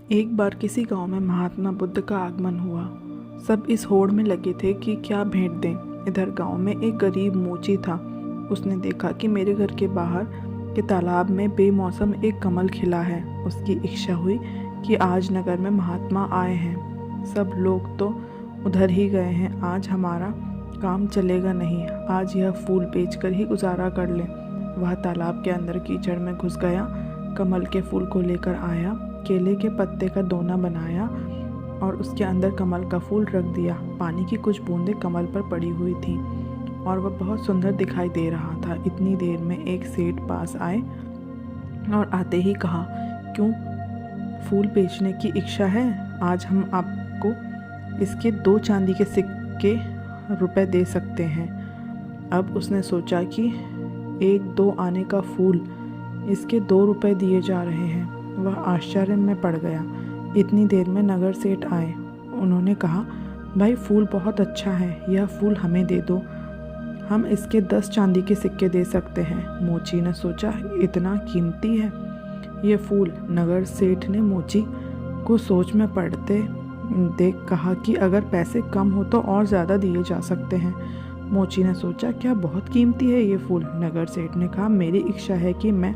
एक बार किसी गांव में महात्मा बुद्ध का आगमन हुआ। सब इस होड़ में लगे थे कि क्या भेंट दें। इधर गांव में एक गरीब मोची था। उसने देखा कि मेरे घर के बाहर के तालाब में बेमौसम एक कमल खिला है। उसकी इच्छा हुई कि आज नगर में महात्मा आए हैं, सब लोग तो उधर ही गए हैं, आज हमारा काम चलेगा नहीं, आज यह फूल बेचकर ही गुजारा कर लें। वह तालाब के अंदर कीचड़ में घुस गया, कमल के फूल को लेकर आया, केले के पत्ते का दोना बनाया और उसके अंदर कमल का फूल रख दिया। पानी की कुछ बूंदें कमल पर पड़ी हुई थीं और वह बहुत सुंदर दिखाई दे रहा था। इतनी देर में एक सेठ पास आए और आते ही कहा, क्यों फूल बेचने की इच्छा है? आज हम आपको इसके 2 चांदी के सिक्के रुपए दे सकते हैं। अब उसने सोचा कि 1-2 आने का फूल, इसके 2 रुपए दिए जा रहे हैं। वह आश्चर्य में पड़ गया। इतनी देर में नगर सेठ आए। उन्होंने कहा, भाई फूल बहुत अच्छा है, यह फूल हमें दे दो, हम इसके 10 चांदी के सिक्के दे सकते हैं। मोची ने सोचा, इतना कीमती है ये फूल? नगर सेठ ने मोची को सोच में पड़ते देख कहा कि अगर पैसे कम हो तो और ज़्यादा दिए जा सकते हैं। मोची ने सोचा, क्या बहुत कीमती है ये फूल? नगर सेठ ने कहा, मेरी इच्छा है कि मैं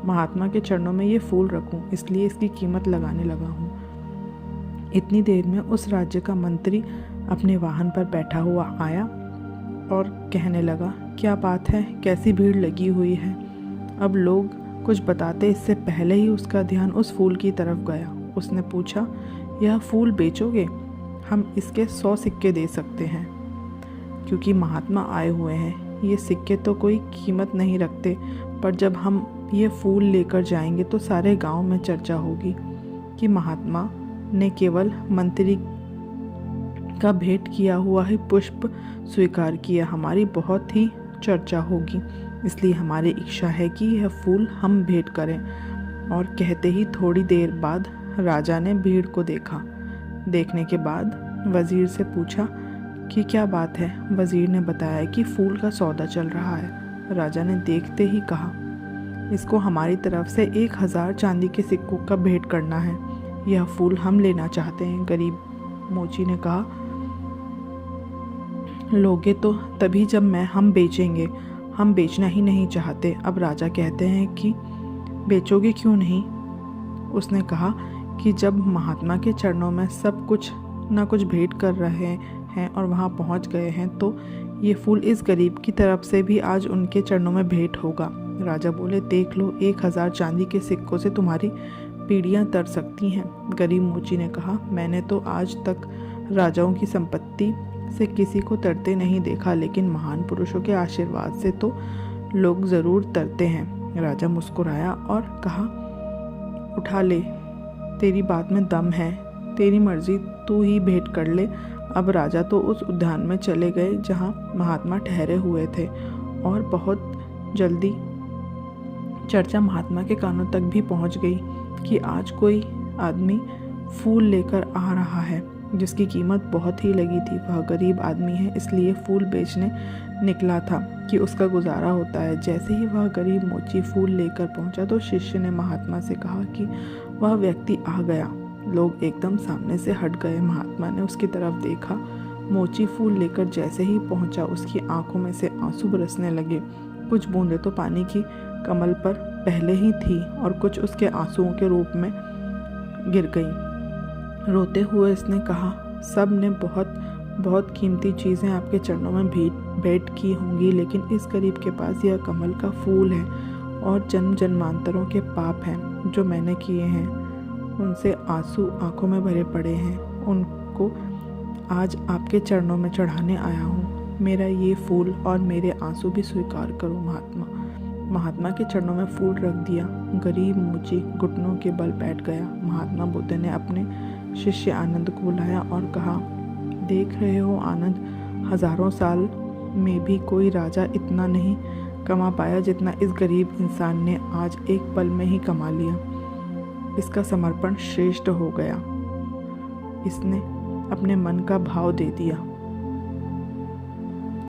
महात्मा के चरणों में ये फूल रखूं, इसलिए इसकी कीमत लगाने लगा हूँ। इतनी देर में उस राज्य का मंत्री अपने वाहन पर बैठा हुआ आया और कहने लगा, क्या बात है, कैसी भीड़ लगी हुई है? अब लोग कुछ बताते इससे पहले ही उसका ध्यान उस फूल की तरफ गया। उसने पूछा, यह फूल बेचोगे? हम इसके 100 सिक्के दे सकते हैं, क्योंकि महात्मा आए हुए हैं। ये सिक्के तो कोई कीमत नहीं रखते, पर जब हम ये फूल लेकर जाएंगे तो सारे गांव में चर्चा होगी कि महात्मा ने केवल मंत्री का भेंट किया हुआ ही पुष्प स्वीकार किया। हमारी बहुत ही चर्चा होगी, इसलिए हमारी इच्छा है कि यह फूल हम भेंट करें। और कहते ही थोड़ी देर बाद राजा ने भीड़ को देखा। देखने के बाद वजीर से पूछा कि क्या बात है? वजीर ने बताया कि फूल का सौदा चल रहा है। राजा ने देखते ही कहा, इसको हमारी तरफ से 1000 चांदी के सिक्कों का भेंट करना है, यह फूल हम लेना चाहते हैं। गरीब मोची ने कहा, लोगे तो तभी जब हम बेचेंगे, हम बेचना ही नहीं चाहते। अब राजा कहते हैं कि बेचोगे क्यों नहीं? उसने कहा कि जब महात्मा के चरणों में सब कुछ ना कुछ भेंट कर रहे हैं और वहाँ पहुँच गए हैं, तो ये फूल इस गरीब की तरफ से भी आज उनके चरणों में भेंट होगा। राजा बोले, देख लो, 1000 चांदी के सिक्कों से तुम्हारी पीढ़ियाँ तर सकती हैं। गरीब मोची ने कहा, मैंने तो आज तक राजाओं की संपत्ति से किसी को तरते नहीं देखा, लेकिन महान पुरुषों के आशीर्वाद से तो लोग ज़रूर तरते हैं। राजा मुस्कुराया और कहा, उठा ले, तेरी बात में दम है, तेरी मर्जी, तू ही भेंट कर ले। अब राजा तो उस उद्यान में चले गए जहाँ महात्मा ठहरे हुए थे और बहुत जल्दी चर्चा महात्मा के कानों तक भी पहुंच गई कि आज कोई आदमी फूल लेकर आ रहा है जिसकी कीमत बहुत ही लगी थी। वह गरीब आदमी है, इसलिए फूल बेचने निकला था कि उसका गुजारा होता है। जैसे ही वह गरीब मोची फूल लेकर पहुंचा तो शिष्य ने महात्मा से कहा कि वह व्यक्ति आ गया। लोग एकदम सामने से हट गए। महात्मा ने उसकी तरफ देखा। मोची फूल लेकर जैसे ही पहुंचा, उसकी आंखों में से आंसू बरसने लगे। कुछ बूंदें तो पानी की कमल पर पहले ही थी और कुछ उसके आंसुओं के रूप में गिर गई। रोते हुए इसने कहा, सब ने बहुत बहुत कीमती चीज़ें आपके चरणों में भेंट की होंगी, लेकिन इस गरीब के पास यह कमल का फूल है और जन्म जन्मांतरों के पाप हैं जो मैंने किए हैं, उनसे आंसू आंखों में भरे पड़े हैं। उनको आज आपके चरणों में चढ़ाने आया हूँ। मेरा ये फूल और मेरे आंसू भी स्वीकार करो महात्मा। महात्मा के चरणों में फूल रख दिया। गरीब मोची घुटनों के बल बैठ गया। महात्मा बुद्ध ने अपने शिष्य आनंद को बुलाया और कहा, देख रहे हो आनंद, हजारों साल में भी कोई राजा इतना नहीं कमा पाया जितना इस गरीब इंसान ने आज एक पल में ही कमा लिया। इसका समर्पण श्रेष्ठ हो गया। इसने अपने मन का भाव दे दिया।